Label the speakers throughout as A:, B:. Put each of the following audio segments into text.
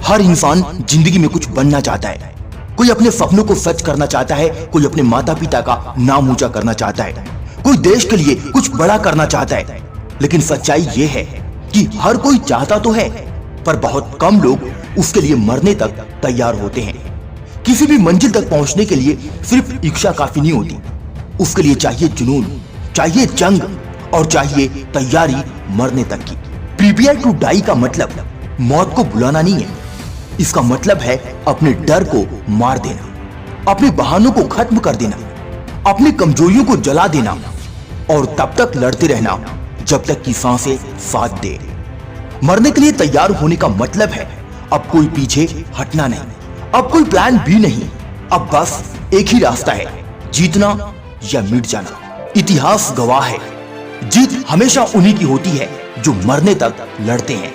A: हर इंसान जिंदगी में कुछ बनना चाहता है। कोई अपने सपनों को सच करना चाहता है, कोई अपने माता पिता का नाम ऊंचा करना चाहता है, कोई देश के लिए कुछ बड़ा करना चाहता है। लेकिन सच्चाई ये है कि हर कोई चाहता तो है, पर बहुत कम लोग उसके लिए मरने तक तैयार होते हैं। किसी भी मंजिल तक पहुंचने के लिए सिर्फ इच्छा काफी नहीं होती, उसके लिए चाहिए जुनून, चाहिए जंग और चाहिए तैयारी मरने तक की। प्रिपेयर टू डाई का मतलब मौत को बुलाना नहीं है, इसका मतलब है अपने डर को मार देना, अपने बहानों को खत्म कर देना, अपनी कमजोरियों को जला देना और तब तक लड़ते रहना जब तक कि सांसें साथ दे। मरने के लिए तैयार होने का मतलब है अब कोई पीछे हटना नहीं, अब कोई प्लान भी नहीं, अब बस एक ही रास्ता है, जीतना या मिट जाना। इतिहास गवाह है, जीत हमेशा उन्हीं की होती है जो मरने तक लड़ते हैं।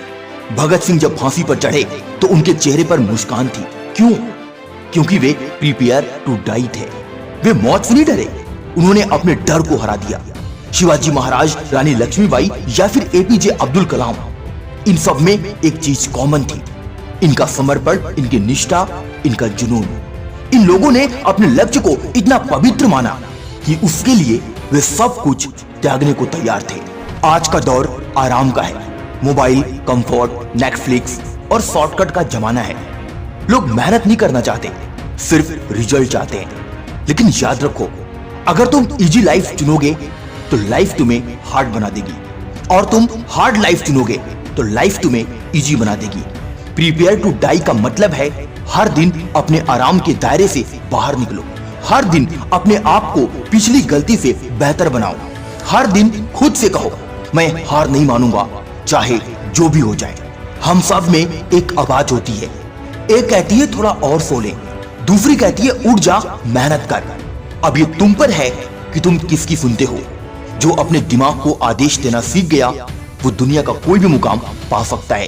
A: भगत सिंह जब फांसी पर चढ़े तो उनके चेहरे पर मुस्कान थी। क्यों? क्योंकि वे प्रिपेयर टू डाई थे। वे मौत से नहीं डरे, उन्होंने अपने डर को हरा दिया। शिवाजी महाराज, रानी लक्ष्मीबाई या फिर एपीजे अब्दुल कलाम, इन सब में एक चीज कॉमन थी, इनका समर्पण, इनकी निष्ठा, इनका जुनून। इन लोगों ने अपने लक्ष्य को इतना पवित्र माना कि उसके लिए वे सब कुछ त्यागने को तैयार थे। आज का दौर आराम का है, मोबाइल, कंफर्ट, नेटफ्लिक्स और शॉर्टकट का जमाना है। लोग मेहनत नहीं करना चाहते, सिर्फ रिजल्ट चाहते हैं। लेकिन याद रखो, अगर तुम इजी लाइफ चुनोगे तो लाइफ तुम्हें हार्ड बना देगी, और तुम हार्ड लाइफ चुनोगे तो लाइफ तुम्हें इजी बना देगी। प्रिपेयर टू डाई का मतलब है हर दिन अपने आराम के दायरे से बाहर निकलो, हर दिन अपने आप को पिछली गलती से बेहतर बनाओ, हर दिन खुद से कहो मैं हार नहीं मानूंगा, चाहे जो भी हो जाए। हम सब में एक आवाज होती है, एक कहती है थोड़ा और सो ले, दूसरी कहती है उठ जा, मेहनत कर। अब ये तुम पर है कि तुम किसकी सुनते हो। जो अपने दिमाग को आदेश देना सीख गया वो दुनिया का कोई भी मुकाम पा सकता है।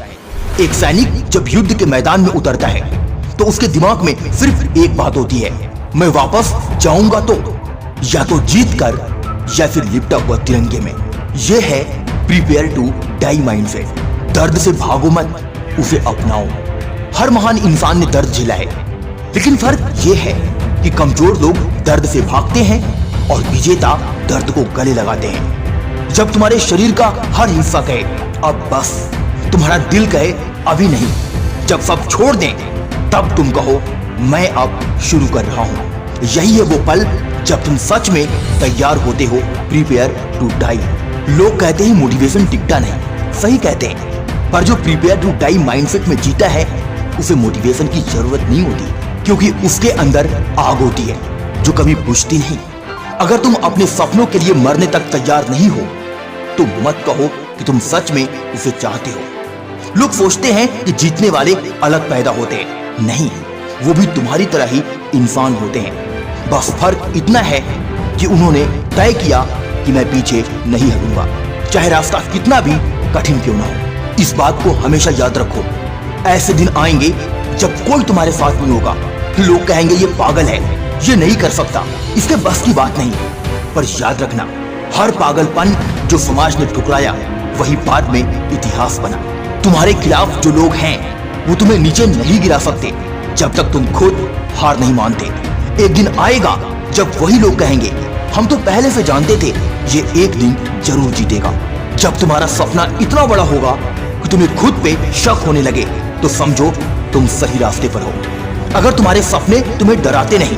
A: एक सैनिक जब युद्ध के मैदान में उतरता है तो उसके दिमाग में सिर्फ एक बात होती है, मैं वापस जाऊंगा तो, या तो जीत कर या फिर लिपटा हुआ तिरंगे में। यह है प्रिपेयर टू डाई माइंडसेट। दर्द से भागो मत, उसे अपनाओ। हर महान इंसान ने दर्द झेला है, लेकिन फर्क यह है कि कमजोर लोग दर्द से भागते हैं और विजेता दर्द को गले लगाते हैं। जब तुम्हारे शरीर का हर हिस्सा कहे अब बस, तुम्हारा दिल कहे अभी नहीं, जब सब छोड़ दें तब तुम कहो मैं अब शुरू कर रहा हूं। यही है वो पल जब तुम सच में तैयार होते हो प्रिपेयर टू डाई। लोग कहते हैं मोटिवेशन टिकता नहीं, सही कहते हैं, पर जो प्रिपेयर टू डाई माइंडसेट में जीता है उसे मोटिवेशन की जरूरत नहीं होती, क्योंकि उसके अंदर आग होती है जो कभी बुझती नहीं। अगर तुम अपने सपनों के लिए मरने तक तैयार नहीं हो तो मत कहो कि तुम सच में उसे चाहते हो। लोग सोचते हैं कि जीतने वाले अलग पैदा होते हैं, नहीं, वो भी तुम्हारी तरह ही इंसान होते हैं। बस फर्क इतना है कि उन्होंने तय किया कि मैं पीछे नहीं हटूंगा, चाहे रास्ता कितना भी कठिन क्यों ना हो। इस बात को हमेशा याद रखो। ऐसे दिन आएंगे जब कोई तुम्हारे साथ नहीं होगा, फिर लोग कहेंगे ये पागल है, ये नहीं कर सकता, इसके बस की बात नहीं। पर याद रखना, हर पागलपन जो समाज ने ठुकराया वही बाद में इतिहास बना। तुम्हारे खिलाफ जो लोग हैं वो तुम्हें नीचे नहीं गिरा सकते जब तक तुम खुद हार नहीं मानते। एक दिन आएगा जब वही लोग कहेंगे हम तो पहले से जानते थे ये एक दिन जरूर जीतेगा। जब तुम्हारा सपना इतना बड़ा होगा कि तुम्हें खुद पे शक होने लगे तो समझो तुम सही रास्ते पर हो। अगर तुम्हारे सपने तुम्हें डराते नहीं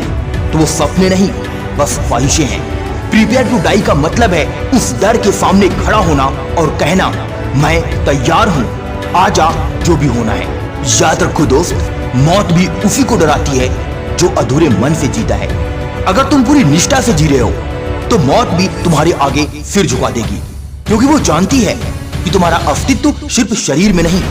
A: तो वो सपने नहीं, बस ख्वाहिशें हैं। प्रिपेयर टू डाई का मतलब है उस डर के सामने खड़ा होना और कहना मैं तैयार हूं, आजा जो भी होना है। याद रखो दोस्त, मौत भी उसी को डराती है जो अधूरे मन से जीता है। अगर तुम पूरी निष्ठा से जी रहे हो तो मौत भी तुम्हारे आगे सिर झुका देगी, क्योंकि वो जानती है कि तुम्हारा अस्तित्व सिर्फ शरीर में नहीं,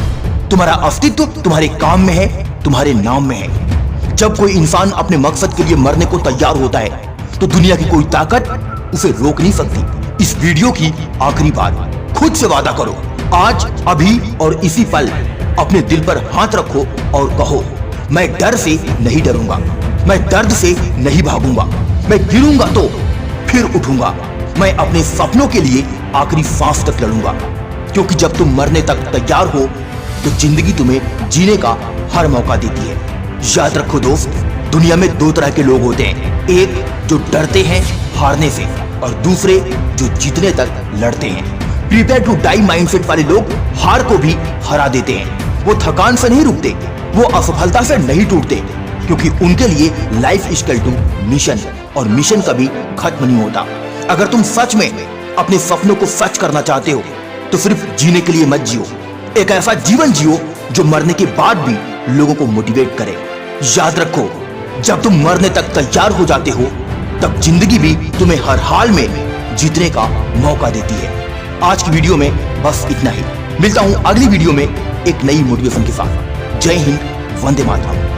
A: तुम्हारा अस्तित्व तुम्हारे काम में है, तुम्हारे नाम में है। जब कोई इंसान अपने मकसद के लिए मरने को तैयार होता है तो दुनिया की कोई ताकत उसे रोक नहीं सकती। इस वीडियो की आखिरी बात, खुद से वादा करो, आज, अभी और इसी पल अपने दिल पर हाथ रखो और कहो मैं डर से नहीं डरूंगा, मैं दर्द से नहीं भागूंगा, मैं गिरूंगा तो फिर उठूंगा, मैं अपने सपनों के लिए आखिरी सांस तक लड़ूंगा। क्योंकि जब तुम मरने तक तैयार हो तो जिंदगी तुम्हें जीने का हर मौका देती है। याद रखो दोस्त, दुनिया में दो तरह के लोग होते हैं, एक जो डरते हैं हारने से और दूसरे जो जीतने तक लड़ते हैं। प्रिपेयर टू डाई माइंडसेट वाले लोग हार को भी हरा देते हैं। वो थकान से नहीं रुकते, वो असफलता से नहीं टूटते, क्योंकि उनके लिए लाइफ इक्वल टू मिशन और मिशन कभी खत्म नहीं होता। अगर तुम सच में अपने सपनों को सच करना चाहते हो तो सिर्फ जीने के लिए मत जियो, एक ऐसा जीवन जियो जो मरने के बाद भी लोगों को मोटिवेट करे। याद रखो, जब तुम मरने तक तैयार हो जाते हो तब जिंदगी भी तुम्हें हर हाल में जीतने का मौका देती है। आज की वीडियो में बस इतना ही। मिलता हूं अगली वीडियो में एक नई मोटिवेशन के साथ। जय हिंद, वंदे मातरम।